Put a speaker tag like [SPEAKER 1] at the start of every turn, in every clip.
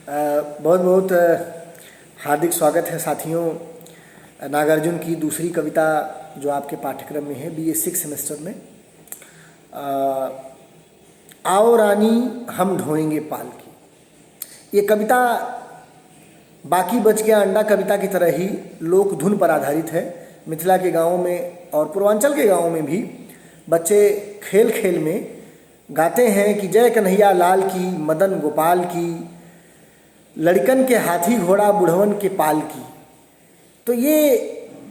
[SPEAKER 1] बहुत बहुत हार्दिक स्वागत है साथियों। नागार्जुन की दूसरी कविता जो आपके पाठ्यक्रम में है BA 6 सेमेस्टर में, आओ रानी हम ढोएंगे पालकी। ये कविता बाकी बच गया अंडा कविता की तरह ही लोक धुन पर आधारित है। मिथिला के गाँवों में और पूर्वांचल के गाँवों में भी बच्चे खेल खेल में गाते हैं कि जय कन्हैया लाल की, मदन गोपाल की, लड़कन के हाथी घोड़ा बुढ़वन के पाल की। तो ये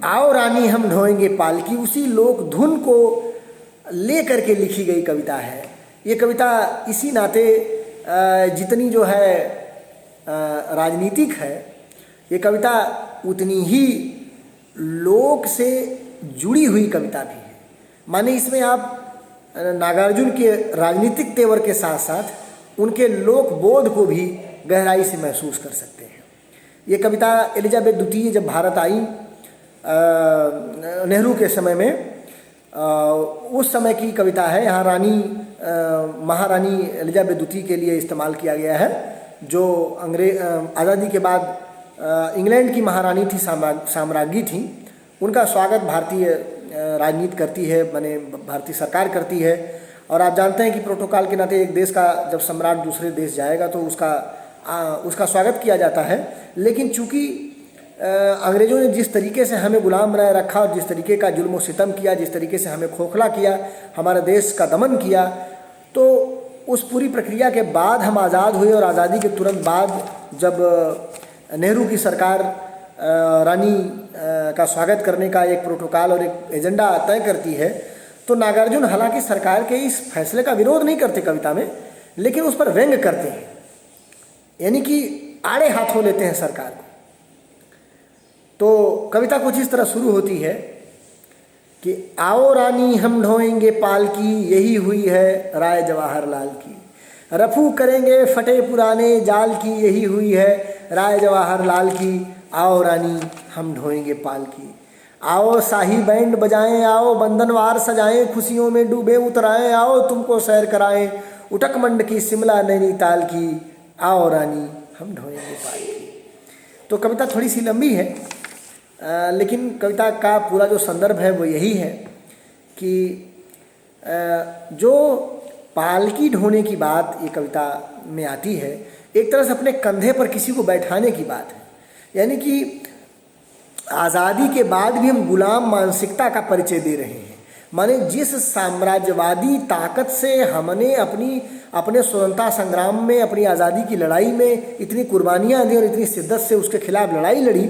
[SPEAKER 1] आओ रानी हम ढोएंगे पालकी उसी लोक धुन को ले करके लिखी गई कविता है। ये कविता इसी नाते जितनी जो है राजनीतिक है, ये कविता उतनी ही लोक से जुड़ी हुई कविता भी है। माने इसमें आप नागार्जुन के राजनीतिक तेवर के साथ साथ उनके लोक बोध को भी गहराई से महसूस कर सकते हैं। ये कविता एलिजाबेथ द्वितीय जब भारत आई नेहरू के समय में, उस समय की कविता है। यहाँ रानी महारानी एलिजाबेथ द्वितीय के लिए इस्तेमाल किया गया है, जो आज़ादी के बाद इंग्लैंड की महारानी थी, साम्राज्ञी थी। उनका स्वागत भारतीय राजनीति करती है, माने भारतीय सरकार करती है। और आप जानते हैं कि प्रोटोकॉल के नाते एक देश का जब सम्राट दूसरे देश जाएगा तो उसका स्वागत किया जाता है। लेकिन चूंकि अंग्रेज़ों ने जिस तरीके से हमें गुलाम बनाए रखा और जिस तरीके का जुल्म सितम किया, जिस तरीके से हमें खोखला किया, हमारे देश का दमन किया, तो उस पूरी प्रक्रिया के बाद हम आज़ाद हुए। और आज़ादी के तुरंत बाद जब नेहरू की सरकार रानी का स्वागत करने का एक प्रोटोकॉल और एक एजेंडा तय करती है, तो नागार्जुन हालांकि सरकार के इस फैसले का विरोध नहीं करते कविता में, लेकिन उस पर व्यंग करते हैं, यानी कि आड़े हाथों लेते हैं सरकार को। तो कविता कुछ इस तरह शुरू होती है कि आओ रानी हम ढोएंगे पालकी, यही हुई है राय जवाहरलाल की। रफू करेंगे फटे पुराने जाल की, यही हुई है राय जवाहरलाल की। आओ रानी हम ढोएंगे पालकी। आओ शाही बैंड बजाएं, आओ बंधनवार सजाएं, खुशियों में डूबे उतराएं, आओ तुमको सैर कराएं उटक मंड की, शिमला नैनीताल की। आओ रानी हम ढोएंगे पालकी। तो कविता थोड़ी सी लंबी है, लेकिन कविता का पूरा जो संदर्भ है वो यही है कि जो पालकी ढोने की बात ये कविता में आती है, एक तरह से अपने कंधे पर किसी को बैठाने की बात है। यानी कि आज़ादी के बाद भी हम गुलाम मानसिकता का परिचय दे रहे हैं। माने जिस साम्राज्यवादी ताकत से हमने अपने स्वतंत्रता संग्राम में, अपनी आज़ादी की लड़ाई में इतनी कुर्बानियाँ दी और इतनी शिद्दत से उसके खिलाफ लड़ाई लड़ी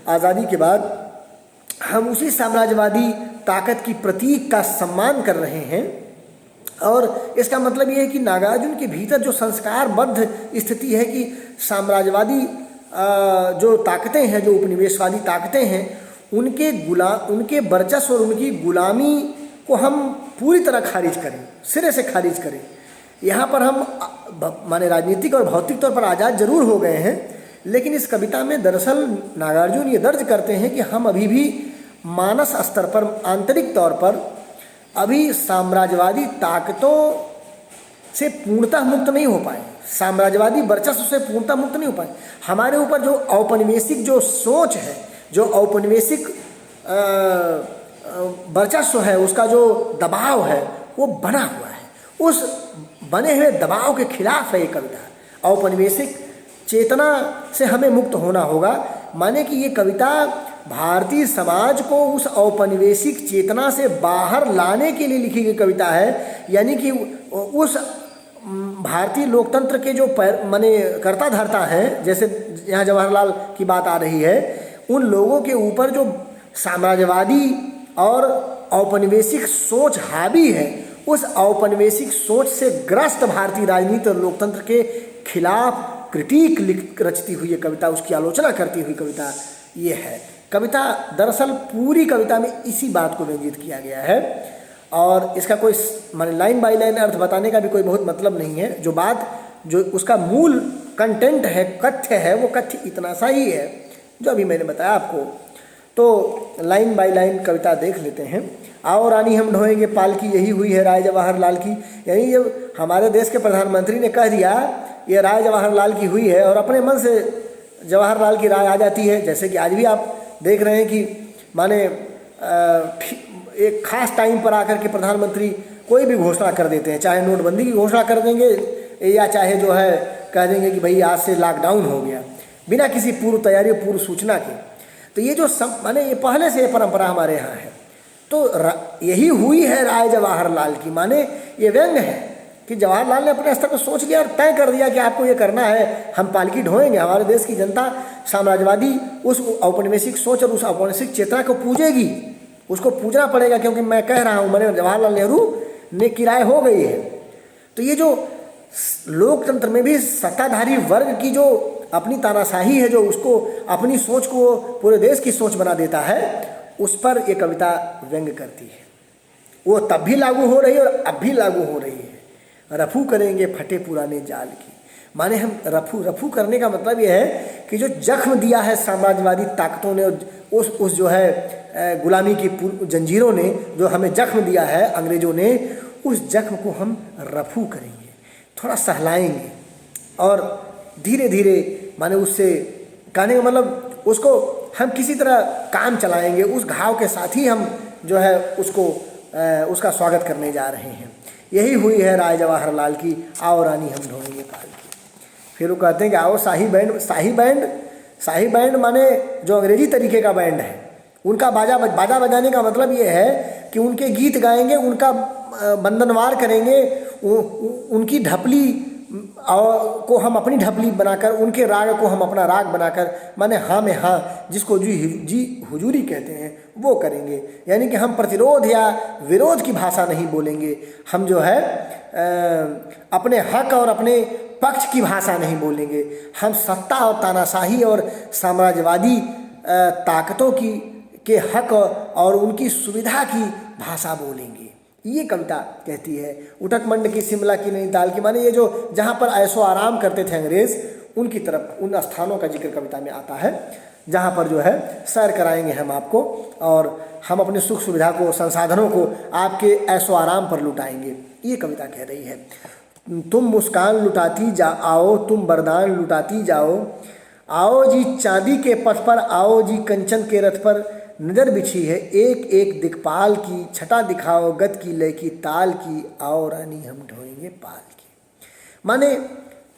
[SPEAKER 1] आज़ादी के बाद, हम उसी साम्राज्यवादी ताकत की प्रतीक का सम्मान कर रहे हैं। और इसका मतलब ये है कि नागार्जुन के भीतर जो संस्कारबद्ध स्थिति है कि साम्राज्यवादी जो ताकतें हैं, जो उपनिवेशवादी ताकतें हैं, उनके वर्चस्व और उनकी गुलामी को हम पूरी तरह खारिज करें, सिरे से खारिज करें। यहाँ पर हम माने राजनीतिक और भौतिक तौर पर आज़ाद जरूर हो गए हैं, लेकिन इस कविता में दरअसल नागार्जुन ये दर्ज करते हैं कि हम अभी भी मानस स्तर पर, आंतरिक तौर पर अभी साम्राज्यवादी ताकतों से पूर्णतः मुक्त नहीं हो पाए, साम्राज्यवादी वर्चस्व से पूर्णतः मुक्त नहीं हो पाए। हमारे ऊपर जो औपनिवेशिक जो सोच है, जो औपनिवेशिक वर्चस्व है, उसका जो दबाव है वो बना हुआ है। उस बने हुए दबाव के खिलाफ है ये कविता। औपनिवेशिक चेतना से हमें मुक्त होना होगा। माने कि ये कविता भारतीय समाज को उस औपनिवेशिक चेतना से बाहर लाने के लिए लिखी गई कविता है। यानी कि उस भारतीय लोकतंत्र के जो माने कर्ता धर्ता हैं, जैसे यहाँ जवाहरलाल की बात आ रही है, उन लोगों के ऊपर जो साम्राज्यवादी और औपनिवेशिक सोच हावी है, उस औपनिवेशिक सोच से ग्रस्त भारतीय राजनीति और लोकतंत्र के खिलाफ क्रिटिक रचती हुई ये कविता, उसकी आलोचना करती हुई कविता ये है। कविता दरअसल पूरी कविता में इसी बात को व्यंजित किया गया है और इसका कोई माने लाइन बाय लाइन अर्थ बताने का भी कोई बहुत मतलब नहीं है। जो बात, जो उसका मूल कंटेंट है, कथ्य है, वो कथ्य इतना सा ही है जो अभी मैंने बताया आपको। तो लाइन बाय लाइन कविता देख लेते हैं। आओ रानी हम ढोएंगे पालकी, यही हुई है राय जवाहरलाल की। यानी जब हमारे देश के प्रधानमंत्री ने कह दिया ये राय जवाहरलाल की हुई है और अपने मन से जवाहरलाल की राय आ जाती है। जैसे कि आज भी आप देख रहे हैं कि माने एक खास टाइम पर आकर के प्रधानमंत्री कोई भी घोषणा कर देते हैं, चाहे नोटबंदी की घोषणा कर देंगे या चाहे जो है कह देंगे कि भाई आज से लॉकडाउन हो गया, बिना किसी पूर्व तैयारी और पूर्व सूचना के। तो ये जो माने ये पहले से ये परंपरा हमारे यहाँ है। तो यही हुई है राय जवाहरलाल की, माने ये व्यंग है कि जवाहरलाल ने अपने स्तर पर सोच लिया और तय कर दिया कि आपको ये करना है, हम पालकी ढोएंगे। हमारे देश की जनता साम्राज्यवादी उस औपनिवेशिक सोच और उस औपनिवेशिक चेतना को पूजेगी, उसको पूजना पड़ेगा, क्योंकि मैं कह रहा हूँ मैंने जवाहरलाल नेहरू ने किराए हो गई है। तो ये जो लोकतंत्र में भी सत्ताधारी वर्ग की जो अपनी तानाशाही है, जो उसको अपनी सोच को पूरे देश की सोच बना देता है, उस पर ये कविता व्यंग करती है। वो तब भी लागू हो रही है और अब भी लागू हो रही है। रफू करेंगे फटे पुराने जाल की, माने हम रफू करने का मतलब ये है कि जो जख्म दिया है साम्राज्यवादी ताकतों ने, उस जो है गुलामी की जंजीरों ने जो हमें जख्म दिया है अंग्रेजों ने, उस जख्म को हम रफू करेंगे, थोड़ा सहलाएंगे और धीरे धीरे माने उससे कहने का मतलब उसको हम किसी तरह काम चलाएंगे, उस घाव के साथ ही हम जो है उसको उसका स्वागत करने जा रहे हैं। यही हुई है राय जवाहरलाल की, आओ रानी हम ढोएंगे पालकी। फिर वो कहते हैं कि आओ शाही बैंड माने जो अंग्रेजी तरीके का बैंड है, उनका बाजा बजाने का मतलब ये है कि उनके गीत गाएंगे, उनका बंदनवार करेंगे, उनकी ढपली को हम अपनी ढपली बनाकर, उनके राग को हम अपना राग बनाकर, माने हाँ में हाँ, जिसको जी हुजूरी कहते हैं, वो करेंगे। यानी कि हम प्रतिरोध या विरोध की भाषा नहीं बोलेंगे, हम जो है अपने हक और अपने पक्ष की भाषा नहीं बोलेंगे, हम सत्ता और तानाशाही और साम्राज्यवादी ताकतों के हक और उनकी सुविधा की भाषा बोलेंगे। ये कविता कहती है उठक मंड की, शिमला की, नैनीताल की, माने ये जो जहाँ पर ऐशो आराम करते थे अंग्रेज, उनकी तरफ, उन स्थानों का जिक्र कविता में आता है जहाँ पर जो है सैर कराएंगे हम आपको और हम अपने सुख सुविधा को, संसाधनों को आपके ऐशो आराम पर लुटाएंगे। ये कविता कह रही है। तुम मुस्कान लुटाती जा आओ, तुम वरदान लुटाती जाओ, आओ जी चांदी के पथ पर, आओ जी कंचन के रथ पर, नजर बिछी है एक एक दिक्पाल की, छटा दिखाओ गद की लय की ताल की, आओ रानी हम ढोएंगे पाल की। माने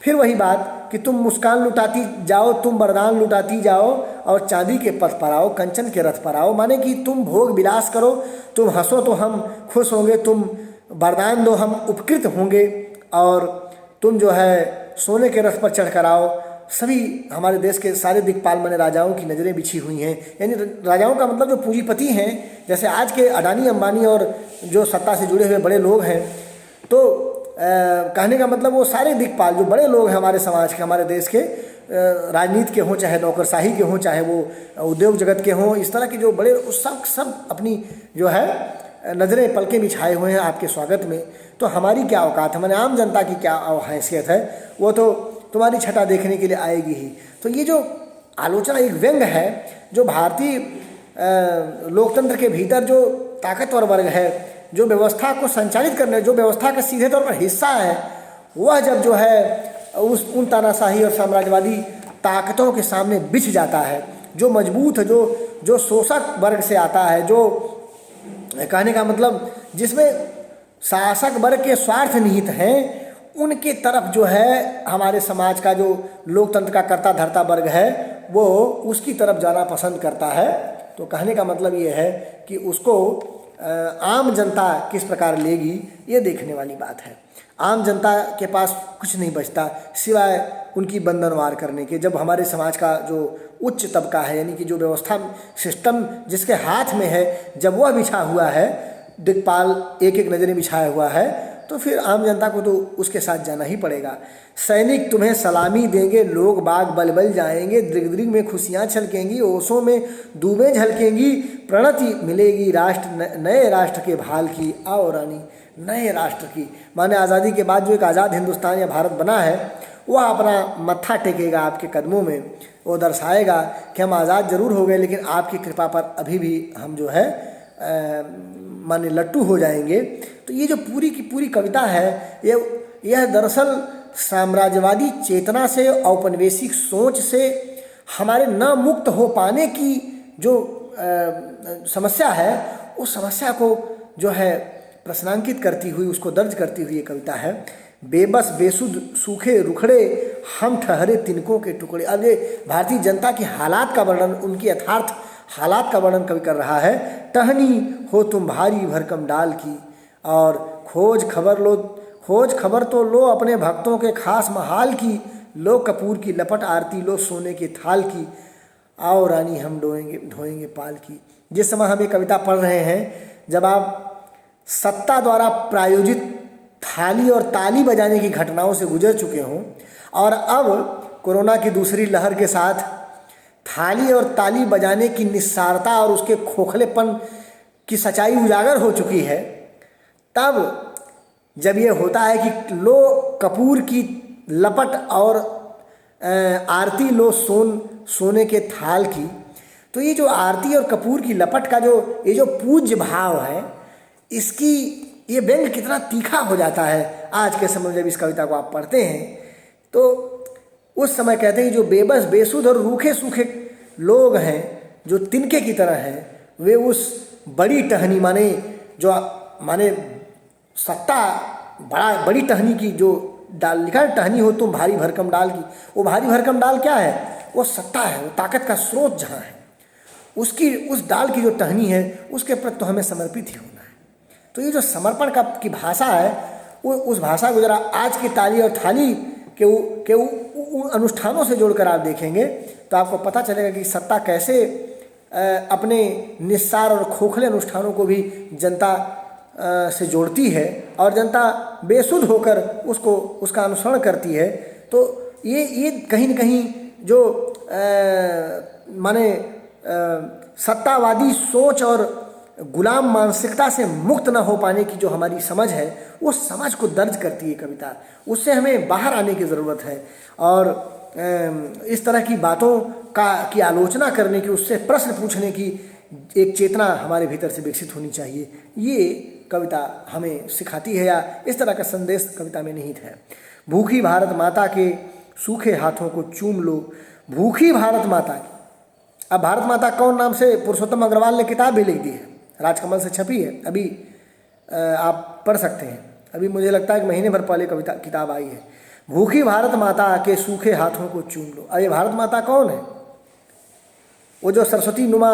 [SPEAKER 1] फिर वही बात कि तुम मुस्कान लुटाती जाओ, तुम वरदान लुटाती जाओ और चांदी के पथ पर आओ, कंचन के रथ पर आओ, माने कि तुम भोग विलास करो, तुम हंसो तो हम खुश होंगे, तुम वरदान दो हम उपकृत होंगे, और तुम जो है सोने के रथ पर चढ़ कर आओ। सभी हमारे देश के सारे दिक्पाल माने राजाओं की नज़रें बिछी हुई हैं, यानी राजाओं का मतलब जो पूंजीपति हैं, जैसे आज के अडानी अंबानी और जो सत्ता से जुड़े हुए बड़े लोग हैं, तो कहने का मतलब वो सारे दिक्पाल जो बड़े लोग हैं हमारे समाज के, हमारे देश के, राजनीति के हों, चाहे नौकरशाही के हों, चाहे वो उद्योग जगत के हों, इस तरह के जो बड़े सब अपनी जो है नज़रें पलकें बिछाए हुए हैं आपके स्वागत में। तो हमारी क्या औकात है, माने आम जनता की क्या हैसियत है, वो तो तुम्हारी छटा देखने के लिए आएगी ही। तो ये जो आलोचना एक व्यंग है, जो भारतीय लोकतंत्र के भीतर जो ताकतवर वर्ग है, जो व्यवस्था को संचालित करने, जो व्यवस्था का सीधे तौर पर हिस्सा है, वह जब जो है उन तानाशाही और साम्राज्यवादी ताकतों के सामने बिछ जाता है, जो मजबूत है, जो शोषक वर्ग से आता है, जो कहने का मतलब जिसमें शासक वर्ग के स्वार्थ निहित हैं, उनके तरफ जो है हमारे समाज का जो लोकतंत्र का कर्ता धर्ता वर्ग है, वो उसकी तरफ जाना पसंद करता है। तो कहने का मतलब ये है कि उसको आम जनता किस प्रकार लेगी, ये देखने वाली बात है। आम जनता के पास कुछ नहीं बचता सिवाय उनकी बंधनवार करने के। जब हमारे समाज का जो उच्च तबका है, यानी कि जो व्यवस्था सिस्टम जिसके हाथ में है, जब वह बिछा हुआ है, दिक्पाल एक एक नज़रें बिछाया हुआ है, तो फिर आम जनता को तो उसके साथ जाना ही पड़ेगा। सैनिक तुम्हें सलामी देंगे, लोग बाग बल जाएंगे, दृग दृग में खुशियाँ छलकेंगी, ओसों में दूबें झलकेंगी, प्रणति मिलेगी राष्ट्र नए राष्ट्र के भाल की, आओ रानी नए राष्ट्र की। माने आज़ादी के बाद जो एक आज़ाद हिंदुस्तान या भारत बना है, वह अपना मत्था टेकेगा आपके कदमों में, वो दर्शाएगा कि हम आज़ाद जरूर हो गए, लेकिन आपकी कृपा पर अभी भी हम जो है माने लट्टू हो जाएंगे। तो ये जो पूरी की पूरी कविता है, यह दरअसल साम्राज्यवादी चेतना से, औपनिवेशिक सोच से हमारे न मुक्त हो पाने की जो समस्या है, उस समस्या को जो है प्रश्नांकित करती हुई, उसको दर्ज करती हुई ये कविता है। बेबस बेसुध सूखे रुखड़े हम ठहरे तिनकों के टुकड़े। अब ये भारतीय जनता की हालात का वर्णन, उनकी यथार्थ हालात का वर्णन कवि कर रहा है। टहनी हो तुम भारी भरकम डाल की, और खोज खबर तो लो अपने भक्तों के खास महाल की, लो कपूर की लपट आरती लो सोने के थाल की, आओ रानी हम ढोएंगे पाल की। जिस समय हम ये कविता पढ़ रहे हैं, जब आप सत्ता द्वारा प्रायोजित थाली और ताली बजाने की घटनाओं से गुजर चुके हों, और अब कोरोना की दूसरी लहर के साथ थाली और ताली बजाने की निस्सारता और उसके खोखलेपन की सच्चाई उजागर हो चुकी है, तब जब ये होता है कि लो कपूर की लपट और आरती लो सोने के थाल की, तो ये जो आरती और कपूर की लपट का ये जो पूज्य भाव है, इसकी ये व्यंग कितना तीखा हो जाता है आज के समय में। जब इस कविता को आप पढ़ते हैं तो उस समय कहते हैं कि जो बेबस बेसुध और रूखे सूखे लोग हैं, जो तिनके की तरह हैं, वे उस बड़ी टहनी माने सत्ता बड़ी टहनी की जो डाल लिखा है, टहनी हो तुम भारी भरकम डाल की। वो भारी भरकम डाल क्या है? वो सत्ता है, वो ताकत का स्रोत जहाँ है, उस डाल की जो टहनी है, उसके प्रति तो हमें समर्पित ही होना है। तो ये जो समर्पण की भाषा है, वो उस भाषा को जरा आज की ताली और थाली के अनुष्ठानों से जोड़कर आप देखेंगे तो आपको पता चलेगा कि सत्ता कैसे अपने निस्सार और खोखले अनुष्ठानों को भी जनता से जोड़ती है, और जनता बेसुध होकर उसका अनुसरण करती है। तो ये कहीं न कहीं जो सत्तावादी सोच और गुलाम मानसिकता से मुक्त न हो पाने की जो हमारी समझ है, वो समझ को दर्ज करती है कविता। उससे हमें बाहर आने की ज़रूरत है, और इस तरह की बातों की आलोचना करने की, उससे प्रश्न पूछने की एक चेतना हमारे भीतर से विकसित होनी चाहिए। ये कविता हमें सिखाती है, या इस तरह का संदेश कविता में निहित है। भूखी भारत माता के सूखे हाथों को चूम लो, भूखी भारत माता की। अब भारत माता कौन नाम से पुरुषोत्तम अग्रवाल ने किताब भी लिख दी है, राजकमल से छपी है, अभी आप पढ़ सकते हैं। अभी मुझे लगता है कि महीने भर पहले किताब आई है। भूखी भारत माता के सूखे हाथों को चूम लो। अब ये भारत माता कौन है? वो जो सरस्वती नुमा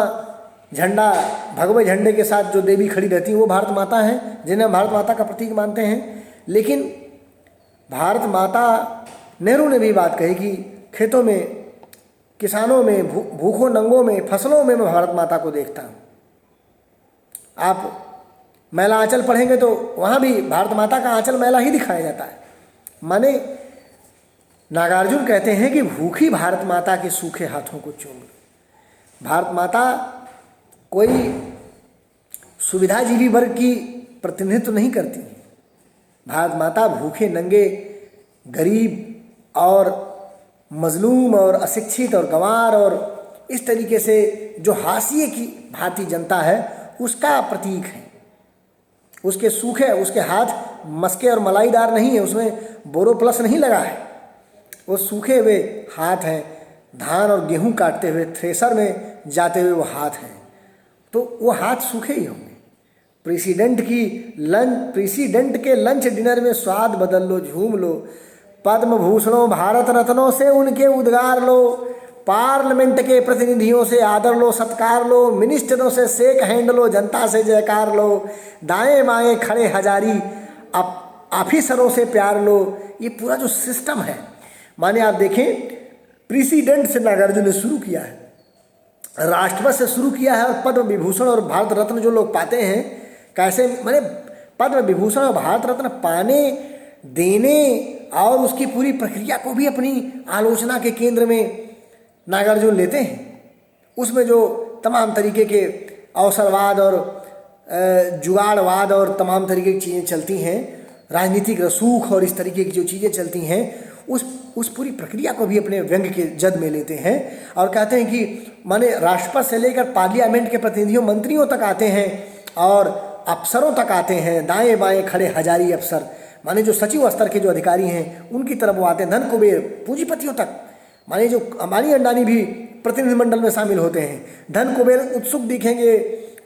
[SPEAKER 1] झंडा, भगवे झंडे के साथ जो देवी खड़ी रहती है, वो भारत माता हैं, जिन्हें भारत माता का प्रतीक मानते हैं। लेकिन भारत माता, नेहरू ने भी बात कही कि खेतों में, किसानों में, भूखों नंगों में, फसलों में मैं भारत माता को देखता हूँ। आप मैला आंचल पढ़ेंगे तो वहाँ भी भारत माता का आंचल मैला ही दिखाया जाता है। माने नागार्जुन कहते हैं कि भूखी भारत माता के सूखे हाथों को चूम लो। भारत माता कोई सुविधाजीवी वर्ग की प्रतिनिधित्व नहीं करती है। भारत माता भूखे नंगे, गरीब और मजलूम और अशिक्षित और गंवार और इस तरीके से जो हाशिए की भारतीय जनता है, उसका प्रतीक है। उसके हाथ मस्के और मलाईदार नहीं है, उसमें बोरोप्लस नहीं लगा है, वो सूखे हुए हाथ हैं। धान और गेहूं काटते हुए थ्रेसर में जाते हुए वो हाथ हैं, तो वो हाथ सूखे ही होंगे। प्रेसिडेंट के लंच डिनर में स्वाद बदल लो, झूम लो, पद्म भूषणों भारत रत्नों से उनके उद्गार लो, पार्लियामेंट के प्रतिनिधियों से आदर लो, सत्कार लो, मिनिस्टरों से शेक हैंड लो, जनता से जयकार लो, दाएं बाएं खड़े हजारी ऑफिसरों से प्यार लो। ये पूरा जो सिस्टम है, माने आप देखें, प्रेसिडेंट से नागार्जुन ने शुरू किया है, राष्ट्रपति से शुरू किया है, और पद्म विभूषण और भारत रत्न जो लोग पाते हैं, कैसे माने पद्म विभूषण और भारत रत्न पाने, देने और उसकी पूरी प्रक्रिया को भी अपनी आलोचना के केंद्र में नागार्जुन लेते हैं। उसमें जो तमाम तरीके के अवसरवाद और जुगाड़वाद और तमाम तरीके की चीज़ें चलती हैं, राजनीतिक रसूख और इस तरीके की जो चीज़ें चलती हैं, उस पूरी प्रक्रिया को भी अपने व्यंग के जद में लेते हैं, और कहते हैं कि माने राष्ट्रपति से लेकर पार्लियामेंट के प्रतिनिधियों, मंत्रियों तक आते हैं और अफसरों तक आते हैं, दाएं बाएं खड़े हजारी अफसर। माने जो सचिव स्तर के जो अधिकारी हैं उनकी तरफ वो आते हैं, धन कुबेर पूंजीपतियों तक, माने जो अंबानी अंडानी भी प्रतिनिधिमंडल में शामिल होते हैं। धन कुबेर उत्सुक दिखेंगे,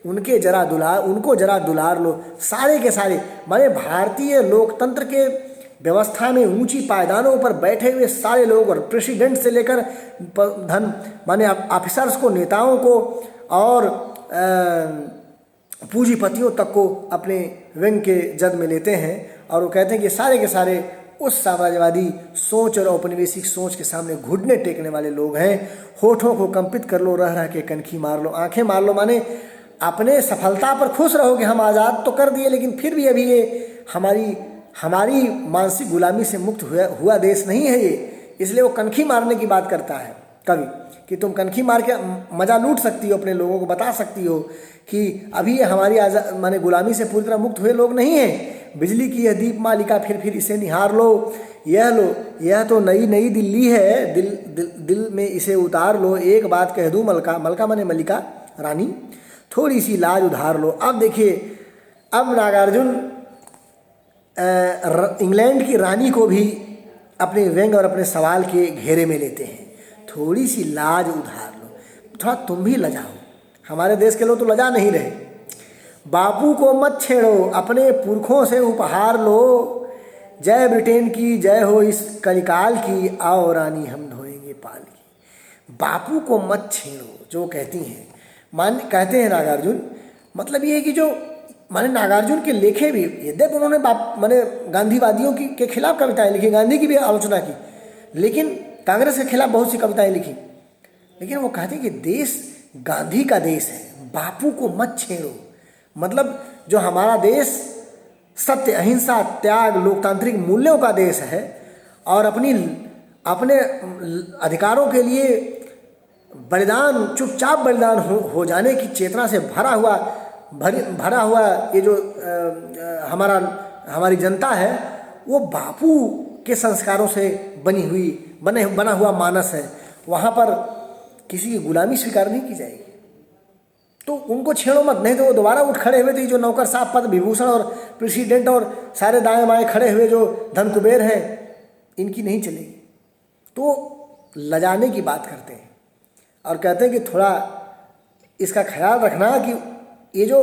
[SPEAKER 1] उनको जरा दुलार लो, सारे के सारे, माने भारतीय लोकतंत्र के व्यवस्था में ऊंची पायदानों पर बैठे हुए सारे लोग, और प्रेसिडेंट से लेकर धन माने ऑफिसर्स को, नेताओं को और पूंजीपतियों तक को अपने व्यंग के जद में लेते हैं। और वो कहते हैं कि सारे के सारे उस साम्राज्यवादी सोच और औपनिवेशिक सोच के सामने घुटने टेकने वाले लोग हैं। होठों को कंपित कर लो, रह रह के कनखी मार लो, आंखें मार लो, माने अपने सफलता पर खुश रहो कि हम आज़ाद तो कर दिए, लेकिन फिर भी अभी ये हमारी मानसिक गुलामी से मुक्त हुआ देश नहीं है ये। इसलिए वो कनखी मारने की बात करता है कवि कि तुम कनखी मार के मज़ा लूट सकती हो, अपने लोगों को बता सकती हो कि अभी ये हमारी माने गुलामी से पूरी तरह मुक्त हुए लोग नहीं हैं। बिजली की यह दीप मालिका फिर इसे निहार लो, यह तो नई नई दिल्ली है, दिल में इसे उतार लो। एक बात कह दूँ मलका माने मलिका रानी, थोड़ी सी लाज उधार लो। अब देखिए, अब नागार्जुन इंग्लैंड की रानी को भी अपने व्यंग और अपने सवाल के घेरे में लेते हैं। थोड़ी सी लाज उधार लो, थोड़ा तुम भी लजाओ, हमारे देश के लोग तो लजा नहीं रहे। बापू को मत छेड़ो, अपने पुरखों से उपहार लो। जय ब्रिटेन की जय हो इस कलिकाल की, आओ रानी हम ढोएंगे पाल की। बापू को मत छेड़ो जो कहती हैं, कहते हैं नागार्जुन, मतलब ये है कि जो माने नागार्जुन के लेखे भी, यद्यप उन्होंने माने गांधीवादियों के खिलाफ कविताएं लिखी, गांधी की भी आलोचना की, लेकिन कांग्रेस के खिलाफ बहुत सी कविताएं लिखी, लेकिन वो कहते हैं कि देश गांधी का देश है, बापू को मत छेड़ो। मतलब जो हमारा देश सत्य, अहिंसा, त्याग, लोकतांत्रिक मूल्यों का देश है और अपने अधिकारों के लिए बलिदान, चुपचाप बलिदान हो जाने की चेतना से भरा हुआ ये जो हमारी जनता है, वो बापू के संस्कारों से बना हुआ मानस है। वहाँ पर किसी की गुलामी स्वीकार नहीं की जाएगी। तो उनको छेड़ो मत, नहीं तो वो दोबारा उठ खड़े हुए थे, जो नौकर साहब पद विभूषण और प्रेसिडेंट और सारे दाएं बाएं खड़े हुए जो धन कुबेर हैं, इनकी नहीं चलेगी। तो लजाने की बात करते हैं और कहते हैं कि थोड़ा इसका ख्याल रखना कि ये जो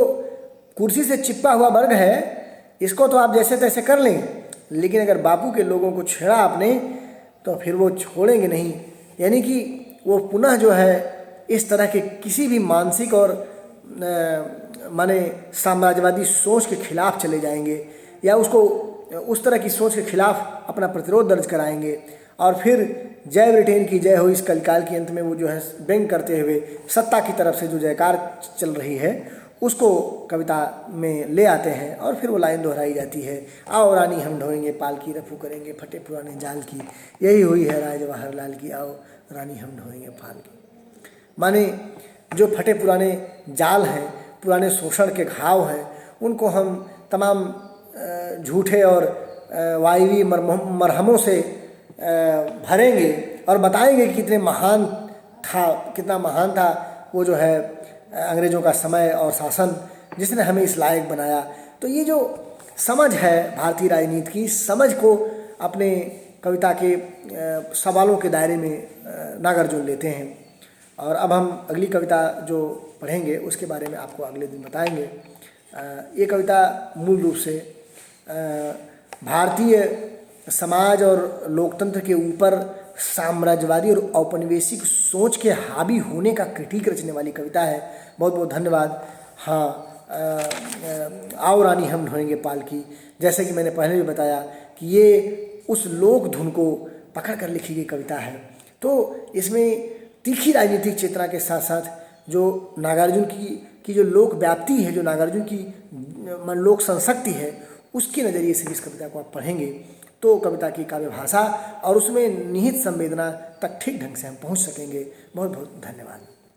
[SPEAKER 1] कुर्सी से चिपका हुआ वर्ग है, इसको तो आप जैसे तैसे कर लें, लेकिन अगर बापू के लोगों को छेड़ा आपने तो फिर वो छोड़ेंगे नहीं। यानी कि वो पुनः जो है इस तरह के किसी भी मानसिक और माने साम्राज्यवादी सोच के खिलाफ चले जाएंगे, या उसको उस तरह की सोच के खिलाफ अपना प्रतिरोध दर्ज कराएंगे। और फिर जय ब्रिटेन की जय हो इस कलिकाल के अंत में वो जो है व्यंग करते हुए सत्ता की तरफ से जो जयकार चल रही है उसको कविता में ले आते हैं। और फिर वो लाइन दोहराई जाती है, आओ रानी हम ढोएंगे पाल की, रफू करेंगे फटे पुराने जाल की, यही हुई है राय जवाहरलाल की, आओ रानी हम ढोएंगे पाल की। माने जो फटे पुराने जाल हैं, पुराने शोषण के घाव हैं, उनको हम तमाम झूठे और वायवी मरहमों से भरेंगे और बताएंगे कि कितना महान था वो जो है अंग्रेज़ों का समय और शासन, जिसने हमें इस लायक बनाया। तो ये जो समझ है भारतीय राजनीति की, समझ को अपने कविता के सवालों के दायरे में नागार्जुन लेते हैं। और अब हम अगली कविता जो पढ़ेंगे उसके बारे में आपको अगले दिन बताएंगे। ये कविता मूल रूप से भारतीय समाज और लोकतंत्र के ऊपर साम्राज्यवादी और औपनिवेशिक सोच के हावी होने का क्रिटिक रचने वाली कविता है। बहुत बहुत धन्यवाद। हाँ, आओ रानी हम ढोएंगे पाल की, जैसे कि मैंने पहले भी बताया कि ये उस लोक धुन को पकड़ कर लिखी गई कविता है। तो इसमें तीखी राजनीतिक चेतना के साथ साथ जो नागार्जुन की जो लोक व्याप्ति है, जो नागार्जुन की लोक संशक्ति है, उसके नज़रिए से इस कविता को आप पढ़ेंगे तो कविता की काव्य भाषा और उसमें निहित संवेदना तक ठीक ढंग से हम पहुंच सकेंगे। बहुत बहुत धन्यवाद।